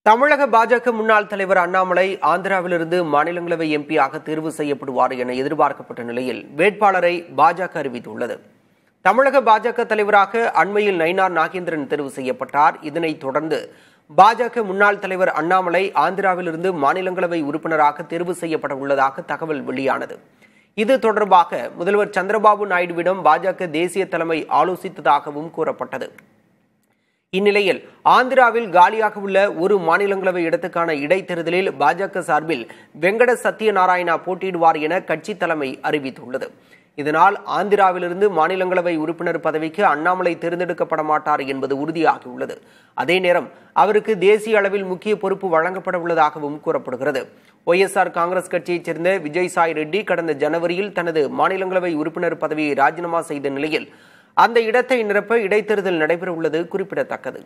தமிழக பாஜக முன்னாள் தலைவர் அண்ணாமலை ஆந்திராவிலிருந்து மாநிலங்களவை எம்பியாக தேர்வு செய்யப்படுவார் என எதிர்பார்க்கப்பட்ட நிலையில் வேட்பாளரை பாஜக அறிவித்துள்ளது. தமிழக பாஜக தலைவராக அண்மையில் நயினார் நாகேந்திரன் தேர்வு செய்யப்பட்டார். இதனைத் தொடர்ந்து பாஜக முன்னாள் தலைவர் அண்ணாமலை ஆந்திராவிலிருந்து மாநிலங்களவை உறுப்பினராக தேர்வு செய்யப்பட உள்ளதாக தகவல் வெளியானது. இது தொடர்பாக முதல்வர் சந்திரபாபு நாயுடுவிடம் பாஜக தேசிய தலைமை ஆலோசித்ததாகவும் கூறப்பட்டது. இந்நிலையில் ஆந்திராவில் காலியாக உள்ள ஒரு மாநிலங்களவை இடத்துக்கான இடைத்தேர்தலில் பாஜக சார்பில் வெங்கட சத்யநாராயணா போட்டியிடுவார் என கட்சி தலைமை அறிவித்துள்ளது. இதனால் ஆந்திராவிலிருந்து மாநிலங்களவை உறுப்பினர் பதவிக்கு அண்ணாமலை தேர்ந்தெடுக்கப்பட மாட்டார் என்பது உறுதியாகியுள்ளது. அதே நேரம் அவருக்கு தேசிய அளவில் முக்கிய பொறுப்பு வழங்கப்பட உள்ளதாகவும் கூறப்படுகிறது. ஒய்எஸ்ஆர் காங்கிரஸ் கட்சியைச் சேர்ந்த விஜய் சாய் ரெட்டி கடந்த ஜனவரியில் தனது மாநிலங்களவை உறுப்பினர் பதவியை ராஜினாமா செய்த நிலையில் அந்த இடத்தை நிரப்ப இடைத்தேர்தல் நடைபெற உள்ளது குறிப்பிடத்தக்கது.